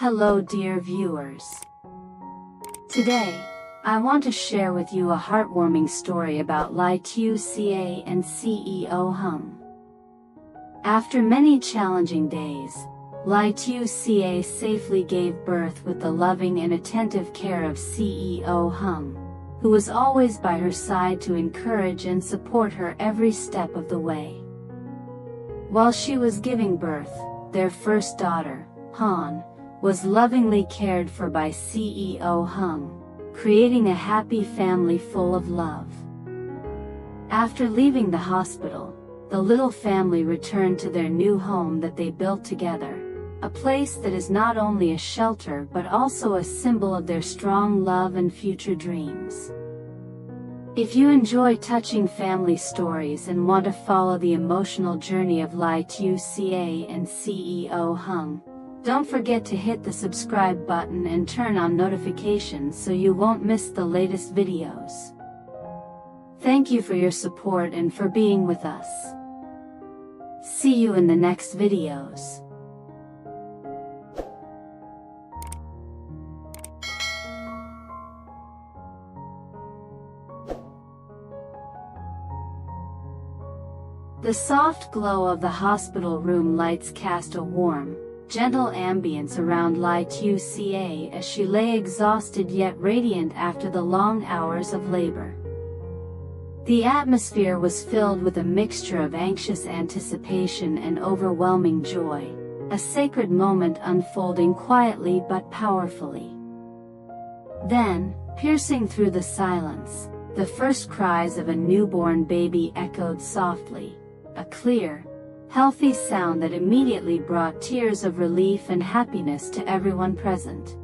Hello dear viewers. Today, I want to share with you a heartwarming story about lytieuca and CEO Hung. After many challenging days, lytieuca safely gave birth with the loving and attentive care of CEO Hung, who was always by her side to encourage and support her every step of the way. While she was giving birth, their first daughter, Han, was lovingly cared for by CEO Hung, creating a happy family full of love. After leaving the hospital, the little family returned to their new home that they built together, a place that is not only a shelter but also a symbol of their strong love and future dreams. If you enjoy touching family stories and want to follow the emotional journey of lytieuca and CEO Hung, don't forget to hit the subscribe button and turn on notifications so you won't miss the latest videos. Thank you for your support and for being with us. See you in the next videos. The soft glow of the hospital room lights cast a warm, gentle ambience around lytieuca as she lay exhausted yet radiant after the long hours of labor. The atmosphere was filled with a mixture of anxious anticipation and overwhelming joy, a sacred moment unfolding quietly but powerfully. Then, piercing through the silence, the first cries of a newborn baby echoed softly, a clear, healthy sound that immediately brought tears of relief and happiness to everyone present.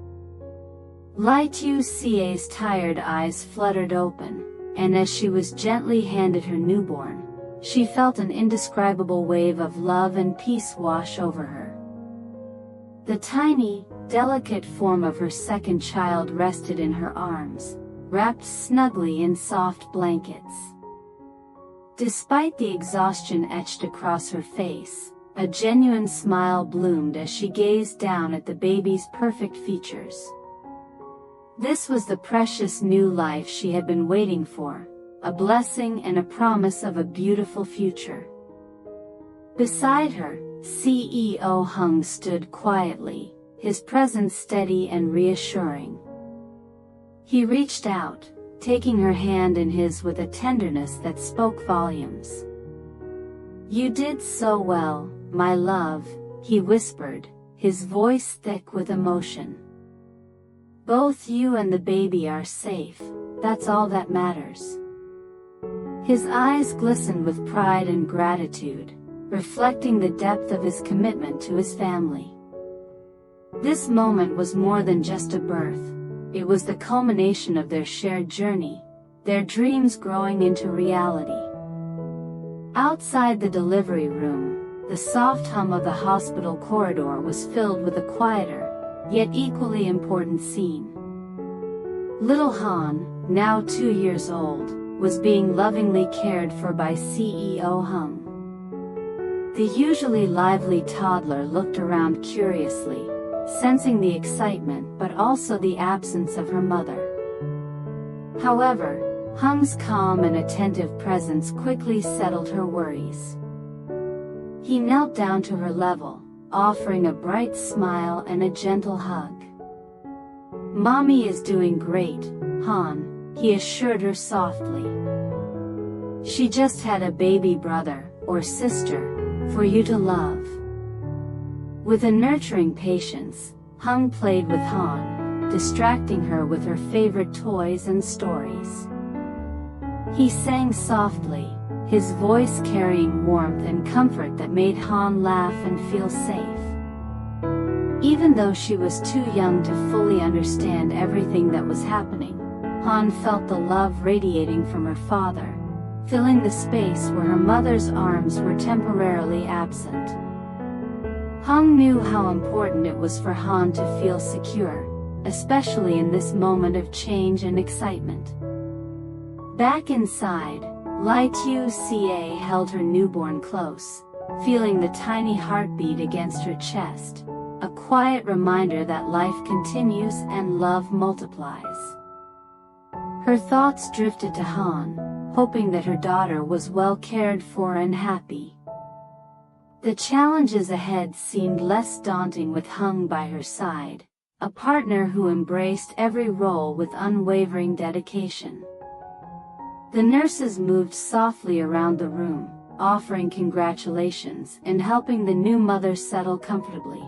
lytieuca's tired eyes fluttered open, and as she was gently handed her newborn, she felt an indescribable wave of love and peace wash over her. The tiny, delicate form of her second child rested in her arms, wrapped snugly in soft blankets. Despite the exhaustion etched across her face, a genuine smile bloomed as she gazed down at the baby's perfect features. This was the precious new life she had been waiting for, a blessing and a promise of a beautiful future. Beside her, CEO Hung stood quietly, his presence steady and reassuring. He reached out, taking her hand in his with a tenderness that spoke volumes. "You did so well, my love," he whispered, his voice thick with emotion. "Both you and the baby are safe, that's all that matters." His eyes glistened with pride and gratitude, reflecting the depth of his commitment to his family. This moment was more than just a birth. It was the culmination of their shared journey, their dreams growing into reality. Outside the delivery room, the soft hum of the hospital corridor was filled with a quieter, yet equally important scene. Little Han, now 2 years old, was being lovingly cared for by CEO Hung. The usually lively toddler looked around curiously, sensing the excitement but also the absence of her mother. However, Hung's calm and attentive presence quickly settled her worries. He knelt down to her level, offering a bright smile and a gentle hug. "Mommy is doing great, Han," he assured her softly. "She just had a baby brother, or sister, for you to love." With a nurturing patience, Hung played with Han, distracting her with her favorite toys and stories. He sang softly, his voice carrying warmth and comfort that made Han laugh and feel safe. Even though she was too young to fully understand everything that was happening, Han felt the love radiating from her father, filling the space where her mother's arms were temporarily absent. Hung knew how important it was for Han to feel secure, especially in this moment of change and excitement. Back inside, lytieuca held her newborn close, feeling the tiny heartbeat against her chest, a quiet reminder that life continues and love multiplies. Her thoughts drifted to Han, hoping that her daughter was well cared for and happy. The challenges ahead seemed less daunting with Hung by her side, a partner who embraced every role with unwavering dedication. The nurses moved softly around the room, offering congratulations and helping the new mother settle comfortably.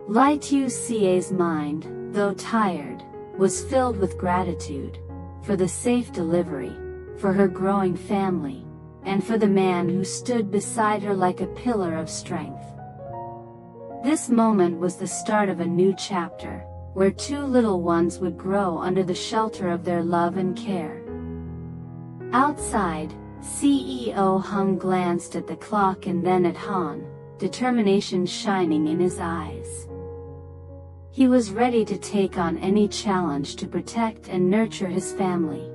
Lytieuca's mind, though tired, was filled with gratitude for the safe delivery, for her growing family, and for the man who stood beside her like a pillar of strength. This moment was the start of a new chapter, where two little ones would grow under the shelter of their love and care. Outside, CEO Hung glanced at the clock and then at Han, determination shining in his eyes. He was ready to take on any challenge to protect and nurture his family.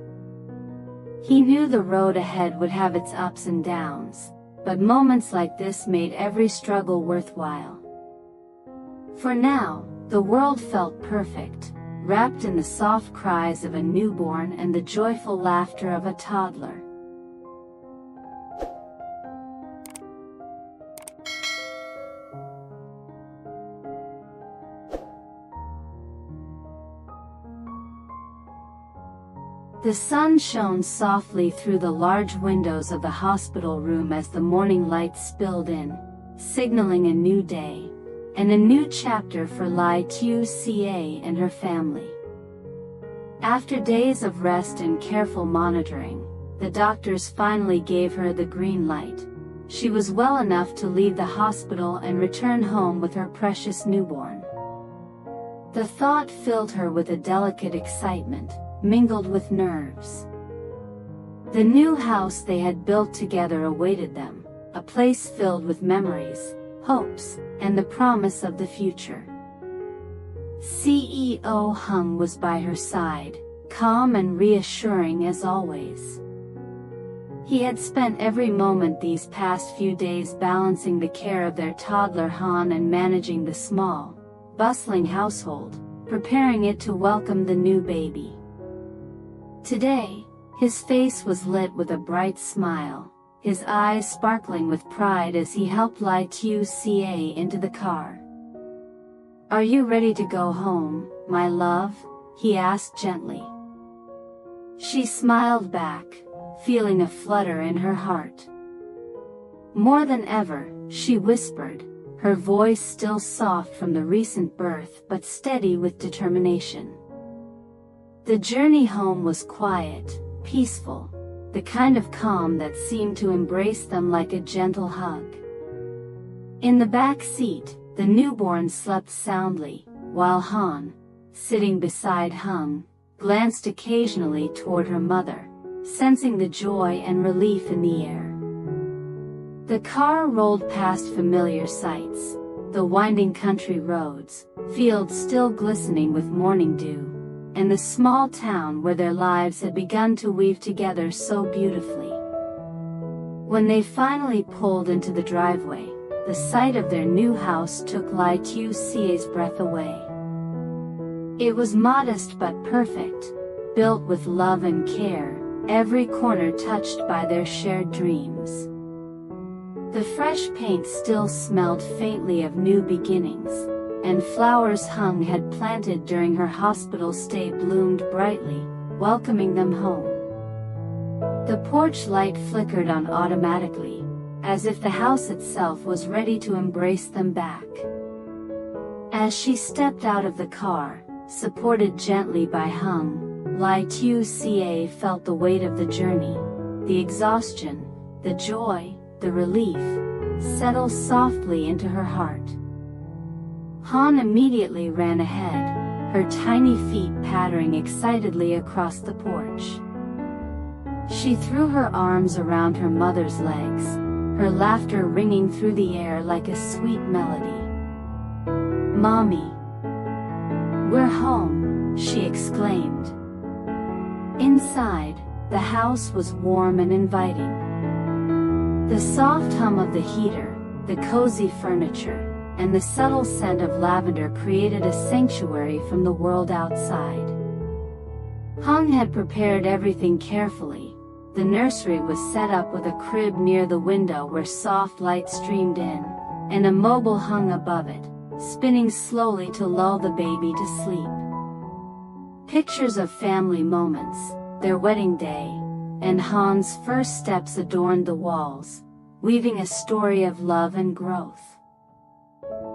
He knew the road ahead would have its ups and downs, but moments like this made every struggle worthwhile. For now, the world felt perfect, wrapped in the soft cries of a newborn and the joyful laughter of a toddler. The sun shone softly through the large windows of the hospital room as the morning light spilled in, signaling a new day, and a new chapter for Lytieuca and her family. After days of rest and careful monitoring, the doctors finally gave her the green light. She was well enough to leave the hospital and return home with her precious newborn. The thought filled her with a delicate excitement, mingled with nerves. The new house they had built together awaited them, a place filled with memories, hopes, and the promise of the future. CEO Hung was by her side, calm and reassuring as always. He had spent every moment these past few days balancing the care of their toddler Han and managing the small, bustling household, preparing it to welcome the new baby. Today, his face was lit with a bright smile, his eyes sparkling with pride as he helped Lytieuca into the car. "Are you ready to go home, my love?" he asked gently. She smiled back, feeling a flutter in her heart. "More than ever," she whispered, her voice still soft from the recent birth but steady with determination. The journey home was quiet, peaceful, the kind of calm that seemed to embrace them like a gentle hug. In the back seat, the newborn slept soundly, while Han, sitting beside Hung, glanced occasionally toward her mother, sensing the joy and relief in the air. The car rolled past familiar sights, the winding country roads, fields still glistening with morning dew, and the small town where their lives had begun to weave together so beautifully. When they finally pulled into the driveway, the sight of their new house took Lytieuca's breath away. It was modest but perfect, built with love and care, every corner touched by their shared dreams. The fresh paint still smelled faintly of new beginnings, and flowers Hung had planted during her hospital stay bloomed brightly, welcoming them home. The porch light flickered on automatically, as if the house itself was ready to embrace them back. As she stepped out of the car, supported gently by Hung, Lytieuca felt the weight of the journey, the exhaustion, the joy, the relief, settle softly into her heart. Han immediately ran ahead, her tiny feet pattering excitedly across the porch. She threw her arms around her mother's legs, her laughter ringing through the air like a sweet melody. "Mommy! We're home!" she exclaimed. Inside, the house was warm and inviting. The soft hum of the heater, the cozy furniture, and the subtle scent of lavender created a sanctuary from the world outside. Hung had prepared everything carefully. The nursery was set up with a crib near the window where soft light streamed in, and a mobile hung above it, spinning slowly to lull the baby to sleep. Pictures of family moments, their wedding day, and Han's first steps adorned the walls, weaving a story of love and growth.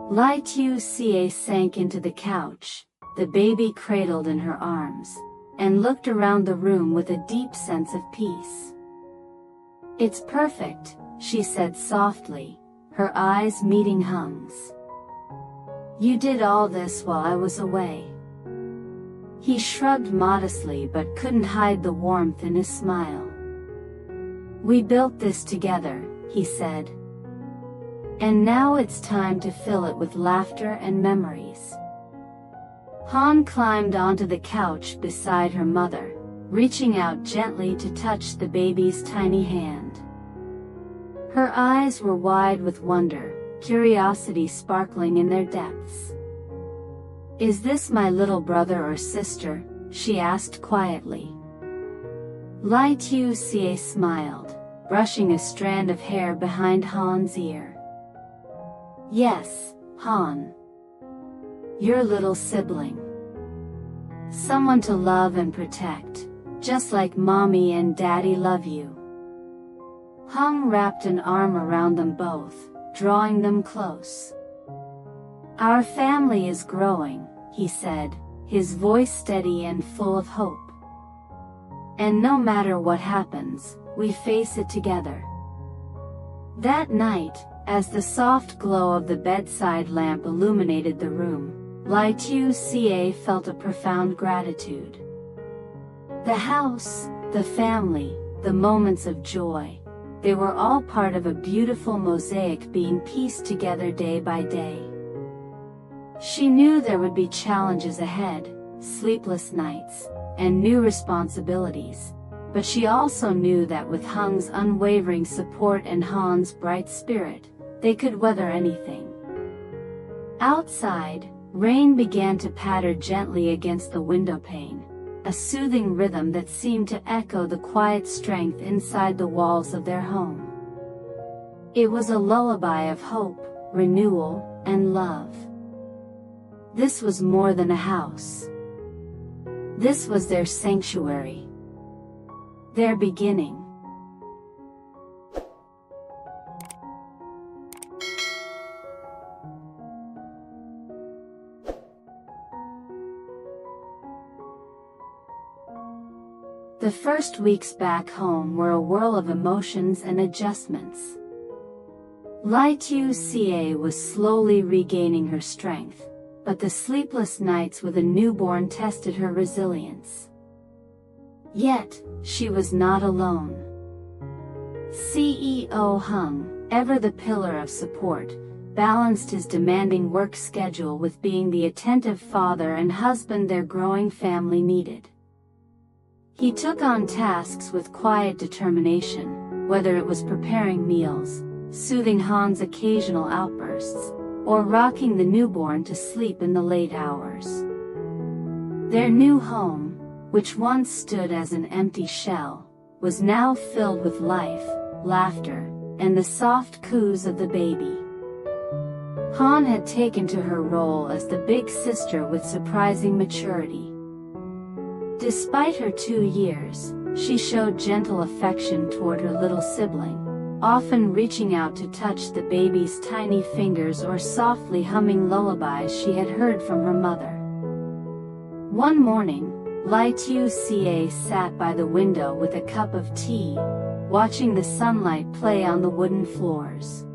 Lytieuca sank into the couch, the baby cradled in her arms, and looked around the room with a deep sense of peace. "It's perfect," she said softly, her eyes meeting Hung's. "You did all this while I was away." He shrugged modestly but couldn't hide the warmth in his smile. "We built this together," he said. "And now it's time to fill it with laughter and memories." Han climbed onto the couch beside her mother, reaching out gently to touch the baby's tiny hand. Her eyes were wide with wonder, curiosity sparkling in their depths. "Is this my little brother or sister?" she asked quietly. Lytieuca smiled, brushing a strand of hair behind Han's ear. "Yes, Han. Your little sibling. Someone to love and protect, just like Mommy and Daddy love you." Hung wrapped an arm around them both, drawing them close. "Our family is growing," he said, his voice steady and full of hope. "And no matter what happens, we face it together." That night, as the soft glow of the bedside lamp illuminated the room, Lytieuca felt a profound gratitude. The house, the family, the moments of joy, they were all part of a beautiful mosaic being pieced together day by day. She knew there would be challenges ahead, sleepless nights, and new responsibilities, but she also knew that with Hung's unwavering support and Han's bright spirit, they could weather anything. Outside, rain began to patter gently against the windowpane, a soothing rhythm that seemed to echo the quiet strength inside the walls of their home. It was a lullaby of hope, renewal, and love. This was more than a house. This was their sanctuary. Their beginning. The first weeks back home were a whirl of emotions and adjustments. Lytieuca was slowly regaining her strength, but the sleepless nights with a newborn tested her resilience. Yet, she was not alone. CEO Hung, ever the pillar of support, balanced his demanding work schedule with being the attentive father and husband their growing family needed. He took on tasks with quiet determination, whether it was preparing meals, soothing Han's occasional outbursts, or rocking the newborn to sleep in the late hours. Their new home, which once stood as an empty shell, was now filled with life, laughter, and the soft coos of the baby. Han had taken to her role as the big sister with surprising maturity. Despite her 2 years, she showed gentle affection toward her little sibling, often reaching out to touch the baby's tiny fingers or softly humming lullabies she had heard from her mother. One morning, Lytieuca sat by the window with a cup of tea, watching the sunlight play on the wooden floors.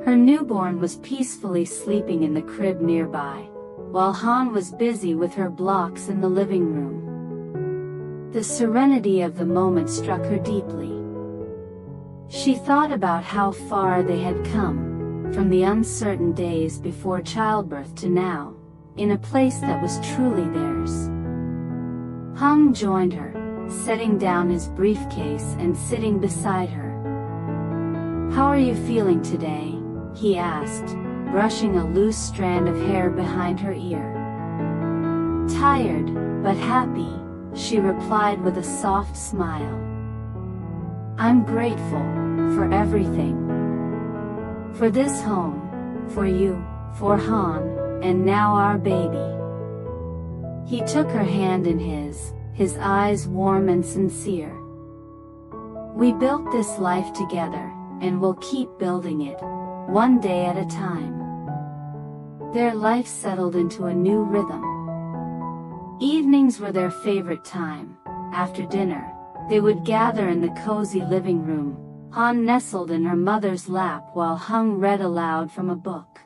Her newborn was peacefully sleeping in the crib nearby, while Han was busy with her blocks in the living room. The serenity of the moment struck her deeply. She thought about how far they had come, from the uncertain days before childbirth to now, in a place that was truly theirs. Hung joined her, setting down his briefcase and sitting beside her. "How are you feeling today?" he asked, brushing a loose strand of hair behind her ear. Tired, but happy, she replied with a soft smile. I'm grateful for everything. For this home, for you, for Han, and now our baby. He took her hand in his eyes warm and sincere. We built this life together, and we'll keep building it, one day at a time. Their life settled into a new rhythm. Evenings were their favorite time. After dinner, they would gather in the cozy living room, Han nestled in her mother's lap while Hung read aloud from a book.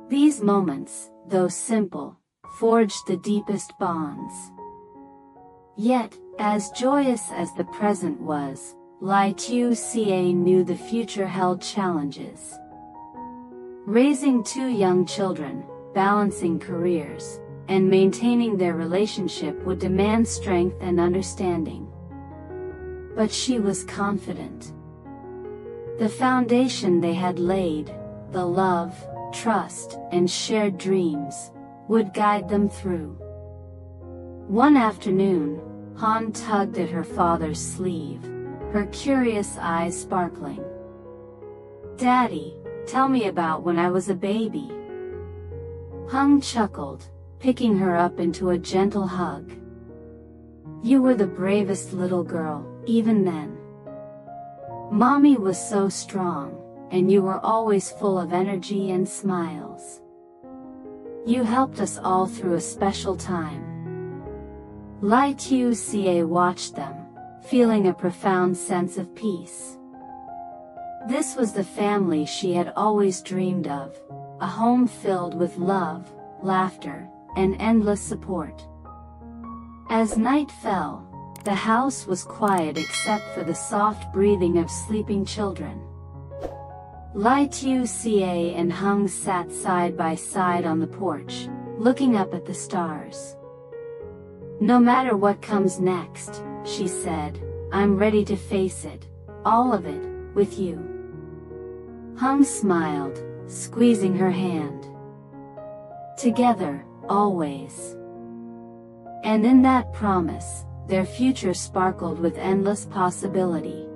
These moments, though simple, forged the deepest bonds. Yet, as joyous as the present was, Lytieuca knew the future held challenges. Raising two young children, balancing careers, and maintaining their relationship would demand strength and understanding. But she was confident. The foundation they had laid, the love, trust, and shared dreams, would guide them through. One afternoon, Han tugged at her father's sleeve, her curious eyes sparkling. Daddy, tell me about when I was a baby. Hung chuckled, picking her up into a gentle hug. You were the bravest little girl, even then. Mommy was so strong, and you were always full of energy and smiles. You helped us all through a special time. Lytieuca watched them, feeling a profound sense of peace. This was the family she had always dreamed of, a home filled with love, laughter, and endless support. As night fell, the house was quiet except for the soft breathing of sleeping children. Lytieuca and Hung sat side by side on the porch, looking up at the stars. No matter what comes next, she said, I'm ready to face it, all of it, with you. Hung smiled, squeezing her hand. Together, always. And in that promise, their future sparkled with endless possibility.